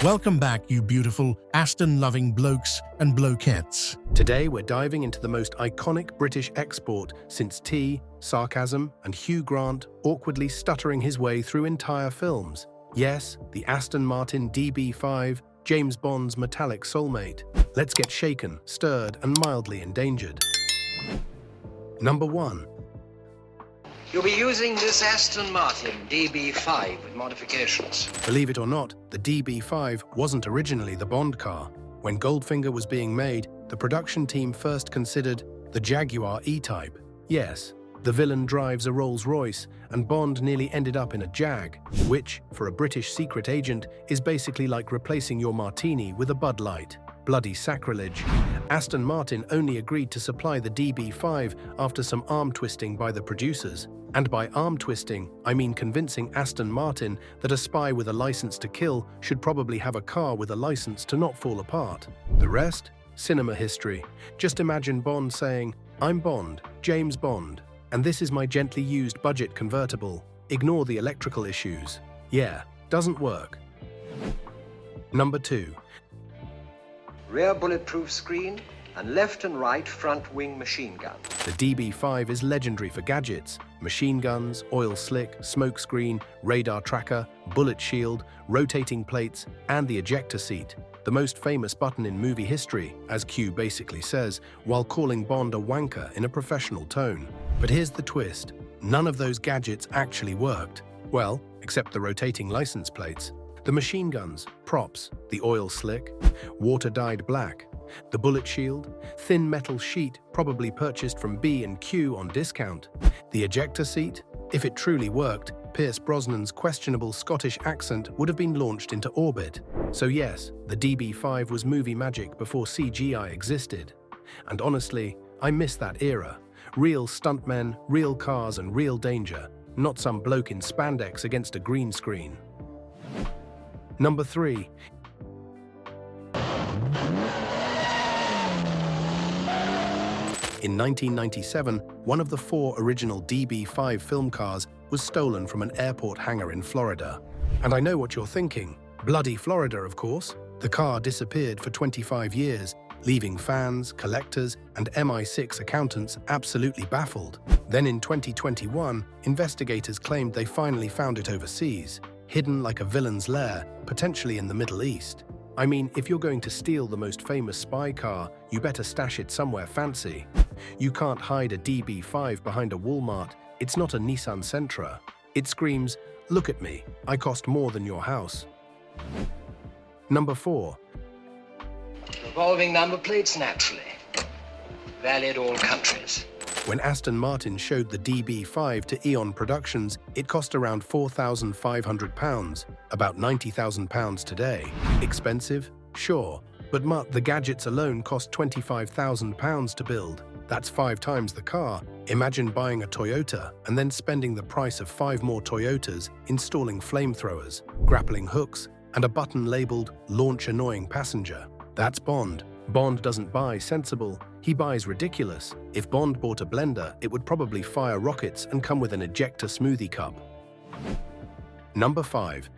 Welcome back, you beautiful Aston-loving blokes and blokettes. Today we're diving into the most iconic British export since tea, sarcasm, and Hugh Grant awkwardly stuttering his way through entire films. Yes, the Aston Martin DB5, James Bond's metallic soulmate. Let's get shaken, stirred, and mildly endangered. Number 1. You'll be using this Aston Martin DB5 with modifications. Believe it or not, the DB5 wasn't originally the Bond car. When Goldfinger was being made, the production team first considered the Jaguar E-Type. Yes, the villain drives a Rolls-Royce, and Bond nearly ended up in a Jag, which, for a British secret agent, is basically like replacing your martini with a Bud Light. Bloody sacrilege. Aston Martin only agreed to supply the DB5 after some arm twisting by the producers. And by arm twisting, I mean convincing Aston Martin that a spy with a license to kill should probably have a car with a license to not fall apart. The rest? Cinema history. Just imagine Bond saying, "I'm Bond, James Bond, and this is my gently used budget convertible. Ignore the electrical issues." Yeah, doesn't work. Number 2. Rear bulletproof screen and left and right front wing machine gun. The DB5 is legendary for gadgets: machine guns, oil slick, smoke screen, radar tracker, bullet shield, rotating plates, and the ejector seat. The most famous button in movie history, as Q basically says, while calling Bond a wanker in a professional tone. But here's the twist. None of those gadgets actually worked. Well, except the rotating license plates. The machine guns, props, the oil slick, water-dyed black. The bullet shield, thin metal sheet probably purchased from B&Q on discount. The ejector seat, if it truly worked, Pierce Brosnan's questionable Scottish accent would have been launched into orbit. So yes, the DB5 was movie magic before CGI existed. And honestly, I miss that era. Real stuntmen, real cars, and real danger, not some bloke in spandex against a green screen. Number 3. In 1997, one of the 4 original DB5 film cars was stolen from an airport hangar in Florida. And I know what you're thinking. Bloody Florida, of course. The car disappeared for 25 years, leaving fans, collectors, and MI6 accountants absolutely baffled. Then in 2021, investigators claimed they finally found it overseas, hidden like a villain's lair, potentially in the Middle East. I mean, if you're going to steal the most famous spy car, you better stash it somewhere fancy. You can't hide a DB5 behind a Walmart. It's not a Nissan Sentra. It screams, "Look at me, I cost more than your house." Number 4. Revolving number plates, naturally. Valid all countries. When Aston Martin showed the DB5 to Eon Productions, it cost around £4,500, about £90,000 today. Expensive? Sure, but the gadgets alone cost £25,000 to build. That's 5 times the car. Imagine buying a Toyota and then spending the price of 5 more Toyotas installing flamethrowers, grappling hooks, and a button labeled "Launch Annoying Passenger." That's Bond. Bond doesn't buy sensible, he buys ridiculous. If Bond bought a blender, it would probably fire rockets and come with an ejector smoothie cup. Number 5.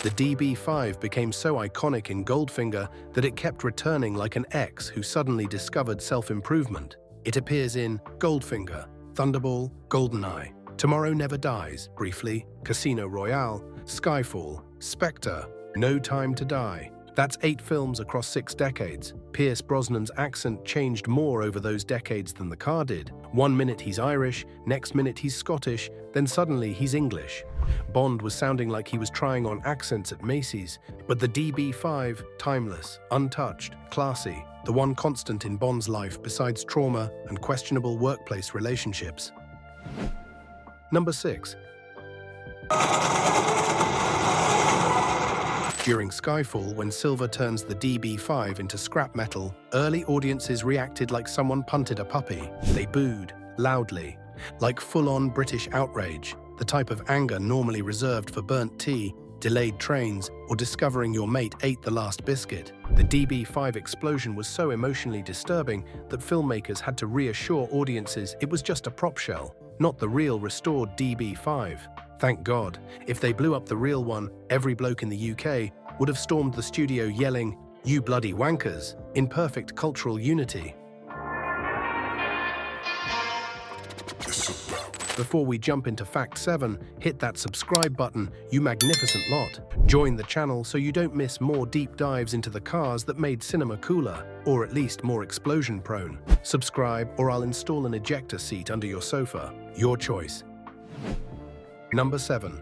The DB5 became so iconic in Goldfinger that it kept returning like an ex who suddenly discovered self-improvement. It appears in Goldfinger, Thunderball, GoldenEye, Tomorrow Never Dies, briefly, Casino Royale, Skyfall, Spectre, No Time to Die. That's 8 films across 6 decades. Pierce Brosnan's accent changed more over those decades than the car did. One minute he's Irish, next minute he's Scottish, then suddenly he's English. Bond was sounding like he was trying on accents at Macy's, but the DB5, timeless, untouched, classy, the one constant in Bond's life besides trauma and questionable workplace relationships. Number 6. During Skyfall, when Silver turns the DB5 into scrap metal, early audiences reacted like someone punted a puppy. They booed, loudly, like full-on British outrage, the type of anger normally reserved for burnt tea, delayed trains, or discovering your mate ate the last biscuit. The DB5 explosion was so emotionally disturbing that filmmakers had to reassure audiences it was just a prop shell, not the real restored DB5. Thank God. If they blew up the real one, every bloke in the UK would have stormed the studio yelling, "You bloody wankers," in perfect cultural unity. Before we jump into Fact 7, hit that subscribe button, you magnificent lot. Join the channel so you don't miss more deep dives into the cars that made cinema cooler, or at least more explosion-prone. Subscribe or I'll install an ejector seat under your sofa. Your choice. Number 7.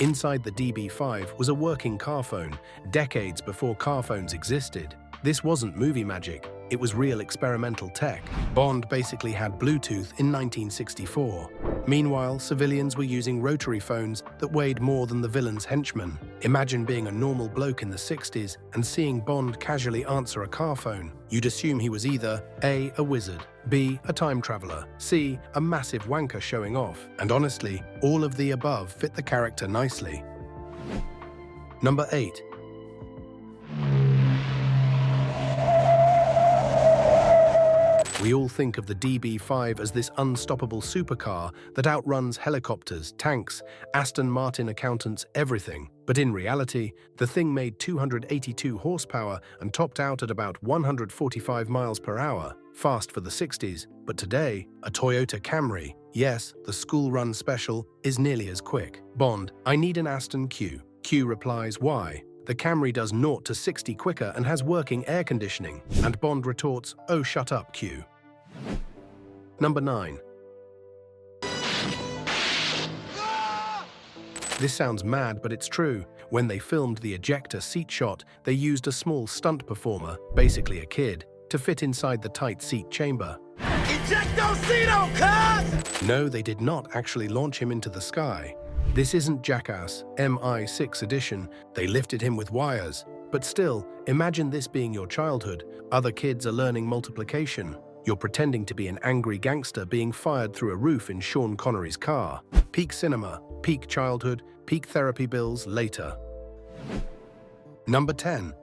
Inside the DB5 was a working car phone, decades before car phones existed. This wasn't movie magic, it was real experimental tech. Bond basically had Bluetooth in 1964. Meanwhile, civilians were using rotary phones that weighed more than the villain's henchmen. Imagine being a normal bloke in the 60s and seeing Bond casually answer a car phone. You'd assume he was either A, a wizard, B, a time traveler, C, a massive wanker showing off. And honestly, all of the above fit the character nicely. Number 8. We all think of the DB5 as this unstoppable supercar that outruns helicopters, tanks, Aston Martin accountants, everything. But in reality, the thing made 282 horsepower and topped out at about 145 miles per hour. Fast for the 60s, but today, a Toyota Camry, yes, the school run special, is nearly as quick. Bond, I need an Aston Q. Q replies, why? The Camry does 0 to 60 quicker and has working air conditioning. And Bond retorts, oh, shut up, Q. Number 9. This sounds mad, but it's true. When they filmed the ejector seat shot, they used a small stunt performer, basically a kid, to fit inside the tight seat chamber. Ejector seat, cuz! No, they did not actually launch him into the sky. This isn't Jackass MI6 edition, they lifted him with wires. But still, imagine this being your childhood. Other kids are learning multiplication. You're pretending to be an angry gangster being fired through a roof in Sean Connery's car. Peak cinema, peak childhood, peak therapy bills later. Number 10.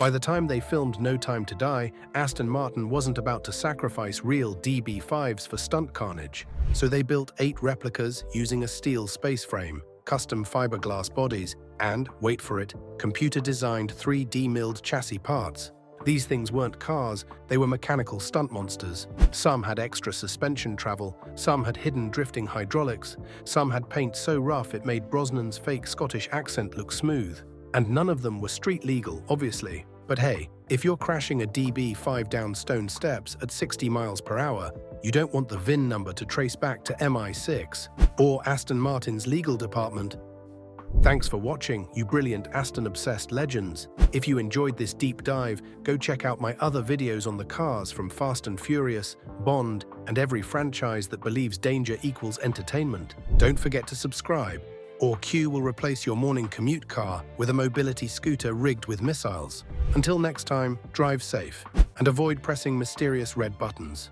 By the time they filmed No Time to Die, Aston Martin wasn't about to sacrifice real DB5s for stunt carnage. So they built 8 replicas using a steel space frame, custom fiberglass bodies, and, wait for it, computer-designed 3D milled chassis parts. These things weren't cars, they were mechanical stunt monsters. Some had extra suspension travel, some had hidden drifting hydraulics, some had paint so rough it made Brosnan's fake Scottish accent look smooth. And none of them were street legal, obviously. But hey, if you're crashing a DB5 down stone steps at 60 miles per hour, you don't want the VIN number to trace back to MI6 or Aston Martin's legal department. Thanks for watching, you brilliant Aston-obsessed legends. If you enjoyed this deep dive, go check out my other videos on the cars from Fast and Furious, Bond, and every franchise that believes danger equals entertainment. Don't forget to subscribe, or Q will replace your morning commute car with a mobility scooter rigged with missiles. Until next time, drive safe, and avoid pressing mysterious red buttons.